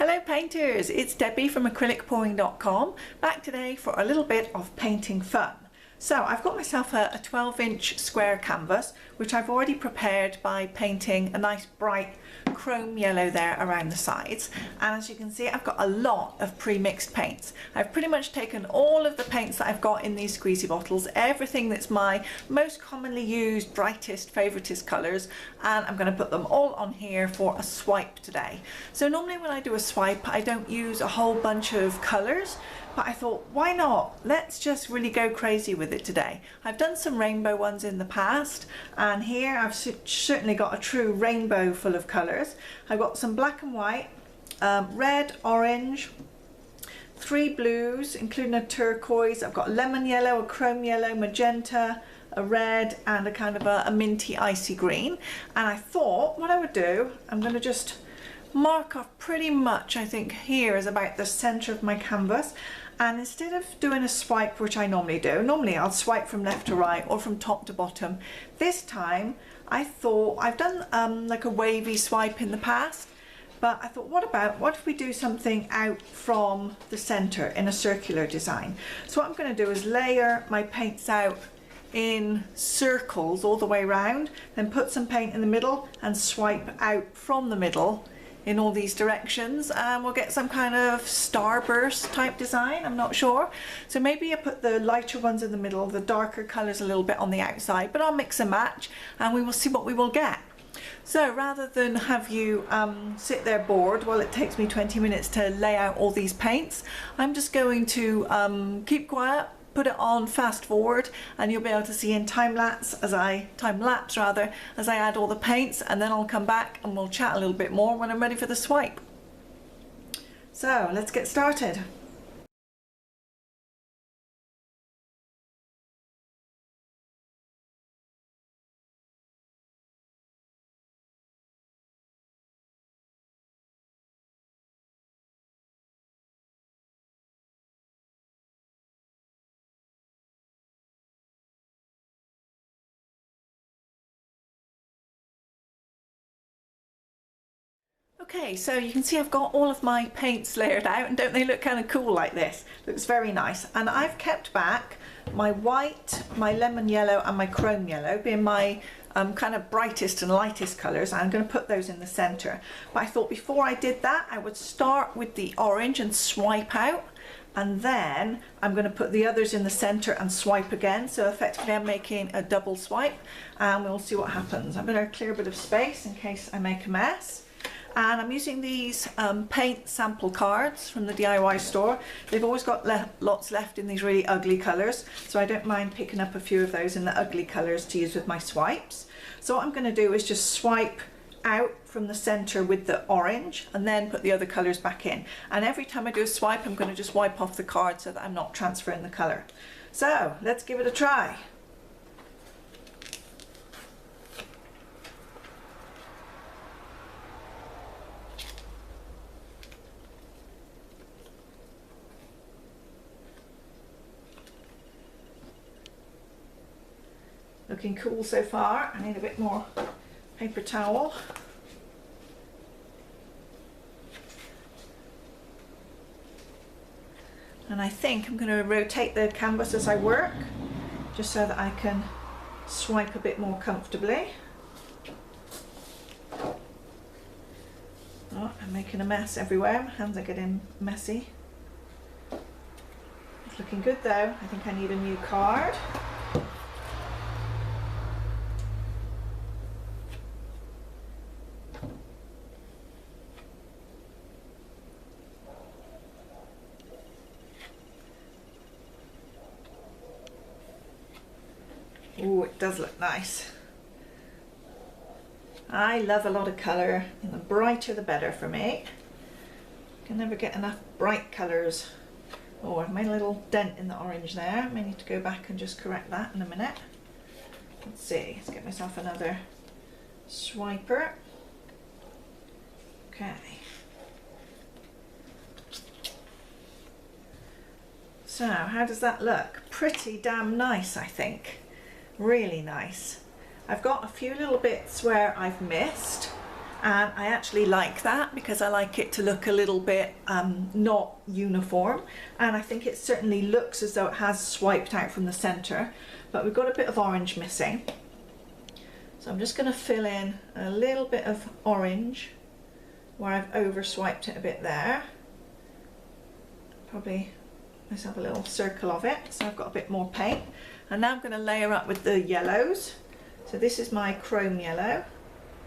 Hello painters, it's Debbie from acrylicpouring.com, back today for a little bit of painting fun. So I've got myself a 12-inch square canvas which I've already prepared by painting a nice bright chrome yellow there around the sides, and as you can see I've got a lot of pre-mixed paints. I've pretty much taken all of the paints that I've got in these squeezy bottles, everything that's my most commonly used, brightest, favoritist colours, and I'm going to put them all on here for a swipe today. So normally when I do a swipe I don't use a whole bunch of colours, but I thought, why not? Let's just really go crazy with it today. I've done some rainbow ones in the past, and here I've certainly got a true rainbow full of colours. I've got some black and white, red, orange, 3 blues, including a turquoise. I've got lemon yellow, a chrome yellow, magenta, a red, and a kind of a minty icy green. And I thought what I would do, I'm going to just mark off pretty much, I think here is about the centre of my canvas, and instead of doing a swipe, which I normally do, normally I'll swipe from left to right or from top to bottom, this time I thought, I've done like a wavy swipe in the past, but I thought what if we do something out from the centre in a circular design. So what I'm going to do is layer my paints out in circles all the way around, then put some paint in the middle and swipe out from the middle in all these directions, and we'll get some kind of starburst type design, I'm not sure. So maybe I put the lighter ones in the middle, the darker colours a little bit on the outside, but I'll mix and match and we will see what we will get. So rather than have you sit there bored while it takes me 20 minutes to lay out all these paints, I'm just going to keep quiet, put it on fast forward, and you'll be able to see in time lapse as I add all the paints, and then I'll come back and we'll chat a little bit more when I'm ready for the swipe. So let's get started. Okay, so you can see I've got all of my paints layered out, and don't they look kind of cool like this? Looks very nice. And I've kept back my white, my lemon yellow and my chrome yellow being my kind of brightest and lightest colours. I'm going to put those in the centre. But I thought before I did that I would start with the orange and swipe out, and then I'm going to put the others in the centre and swipe again. So effectively I'm making a double swipe, and we'll see what happens. I'm going to clear a bit of space in case I make a mess. And I'm using these paint sample cards from the DIY store. They've always got lots left in these really ugly colours, so I don't mind picking up a few of those in the ugly colours to use with my swipes. So what I'm going to do is just swipe out from the centre with the orange and then put the other colours back in. And every time I do a swipe I'm going to just wipe off the card so that I'm not transferring the colour. So let's give it a try. Looking cool so far. I need a bit more paper towel. And I think I'm going to rotate the canvas as I work, just so that I can swipe a bit more comfortably. Oh, I'm making a mess everywhere. My hands are getting messy. It's looking good though. I think I need a new card. Oh, it does look nice. I love a lot of colour, and the brighter the better for me. Can never get enough bright colours. Oh, I've made a little dent in the orange there. I may need to go back and just correct that in a minute. Let's see, let's get myself another swiper. Okay. So, how does that look? Pretty damn nice, I think. Really nice. I've got a few little bits where I've missed, and I actually like that because I like it to look a little bit not uniform, and I think it certainly looks as though it has swiped out from the center, but we've got a bit of orange missing. So I'm just going to fill in a little bit of orange where I've over swiped it a bit there. Probably myself a little circle of it, so I've got a bit more paint. And now I'm going to layer up with the yellows. So this is my chrome yellow,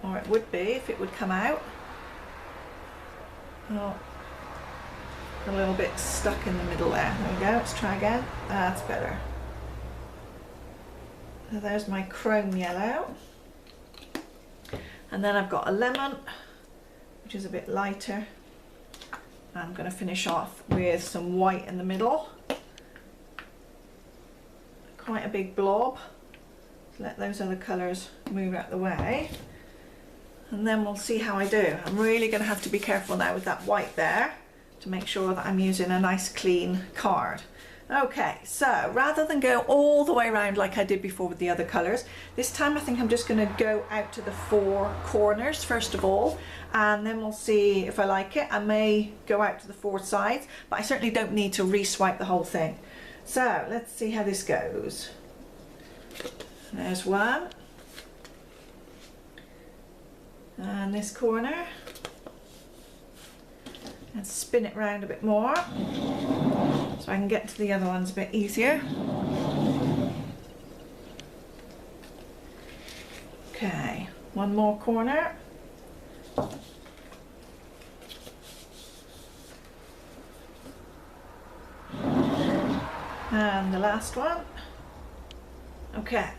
or it would be if it would come out. Oh, a little bit stuck in the middle there. There we go, let's try again. That's better. So there's my chrome yellow. And then I've got a lemon, which is a bit lighter. I'm going to finish off with some white in the middle. Quite a big blob. So let those other colours move out the way. And then we'll see how I do. I'm really going to have to be careful now with that white there to make sure that I'm using a nice clean card. Okay, so rather than go all the way around like I did before with the other colours, this time I think I'm just going to go out to the 4 corners first of all, and then we'll see if I like it. I may go out to the 4 sides, but I certainly don't need to re-swipe the whole thing. So let's see how this goes. There's one. And this corner. Let's spin it round a bit more so I can get to the other ones a bit easier. Okay, one more corner. And the last one. Okay.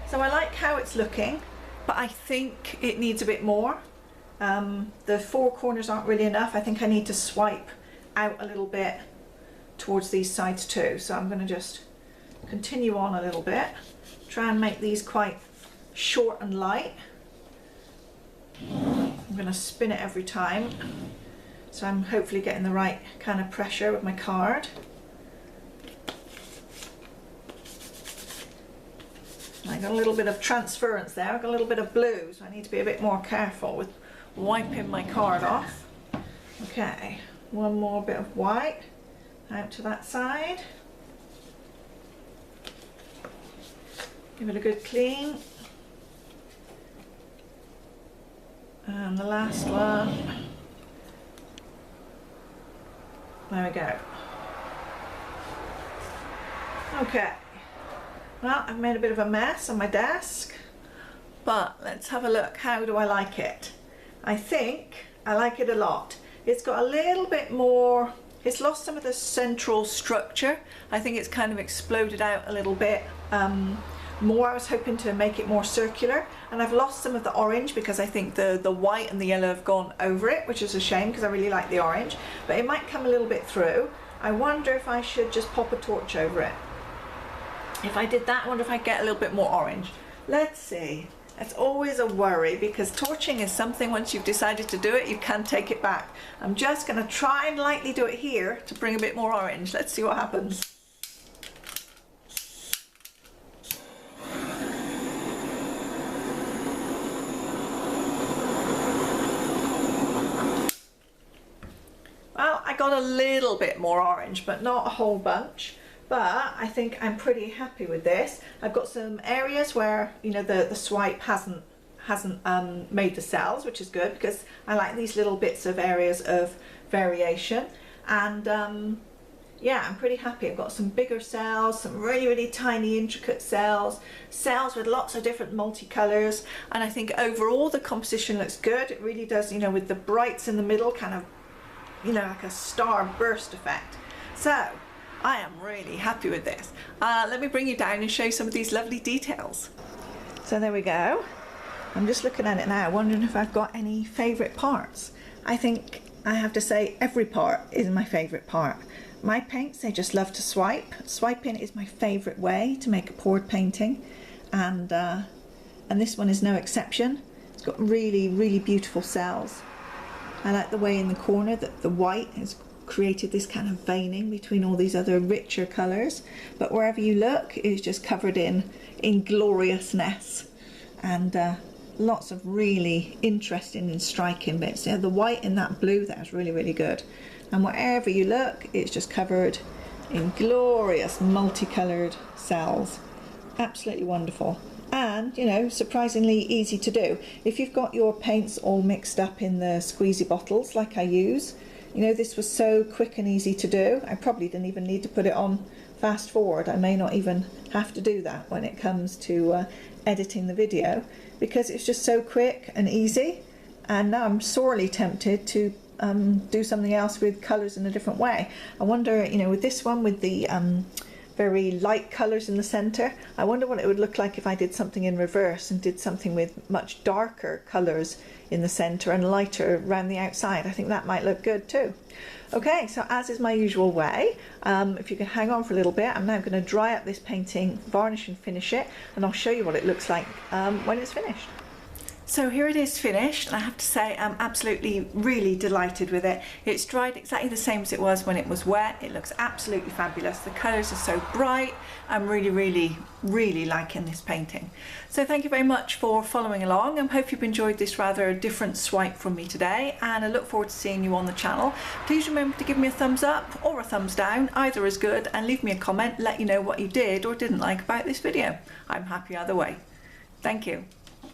So I like how it's looking, but I think it needs a bit more. The 4 corners aren't really enough. I think I need to swipe out a little bit towards these sides too. So I'm going to just continue on a little bit, try and make these quite short and light. I'm going to spin it every time, so I'm hopefully getting the right kind of pressure with my card. I got a little bit of transference there, I've got a little bit of blue, so I need to be a bit more careful with wiping my card off. Okay, one more bit of white out to that side. Give it a good clean. And the last one. There we go. Okay. Well, I've made a bit of a mess on my desk, but let's have a look. How do I like it? I think I like it a lot. It's got a little bit more, it's lost some of the central structure. I think it's kind of exploded out a little bit more. I was hoping to make it more circular, and I've lost some of the orange because I think the white and the yellow have gone over it, which is a shame because I really like the orange, but it might come a little bit through. I wonder if I should just pop a torch over it. If I did that, I wonder if I get a little bit more orange. Let's see. It's always a worry because torching is something, once you've decided to do it, you can't take it back. I'm just going to try and lightly do it here to bring a bit more orange. Let's see what happens. Well, I got a little bit more orange, but not a whole bunch. But I think I'm pretty happy with this. I've got some areas where, you know, the swipe hasn't made the cells, which is good because I like these little bits of areas of variation. And yeah, I'm pretty happy. I've got some bigger cells, some really, really tiny intricate cells, cells with lots of different multicolours. And I think overall the composition looks good. It really does, you know, with the brights in the middle, kind of, you know, like a starburst effect. So I am really happy with this. Let me bring you down and show you some of these lovely details. So there we go. I'm just looking at it now, wondering if I've got any favourite parts. I think I have to say every part is my favourite part. My paints, they just love to swipe. Swiping is my favourite way to make a poured painting, and this one is no exception. It's got really, really beautiful cells. I like the way in the corner that the white has created this kind of veining between all these other richer colours, but wherever you look it's just covered in gloriousness, and lots of really interesting and striking bits. You know, the white in that blue, that is really, really good. And wherever you look, it's just covered in glorious multicoloured cells. Absolutely wonderful. And, you know, surprisingly easy to do. If you've got your paints all mixed up in the squeezy bottles like I use, you know, this was so quick and easy to do. I probably didn't even need to put it on fast forward. I may not even have to do that when it comes to editing the video, because it's just so quick and easy. And now I'm sorely tempted to do something else with colours in a different way. I wonder, you know, with this one, with the very light colours in the centre, I wonder what it would look like if I did something in reverse and did something with much darker colours in the centre and lighter around the outside. I think that might look good too. Okay, so as is my usual way, if you can hang on for a little bit, I'm now going to dry up this painting, varnish and finish it, and I'll show you what it looks like when it's finished. So here it is finished, and I have to say I'm absolutely really delighted with it. It's dried exactly the same as it was when it was wet. It looks absolutely fabulous. The colours are so bright. I'm really liking this painting. So thank you very much for following along. I hope you've enjoyed this rather different swipe from me today, and I look forward to seeing you on the channel. Please remember to give me a thumbs up or a thumbs down, either is good, and leave me a comment, let you know what you did or didn't like about this video. I'm happy either way. Thank you.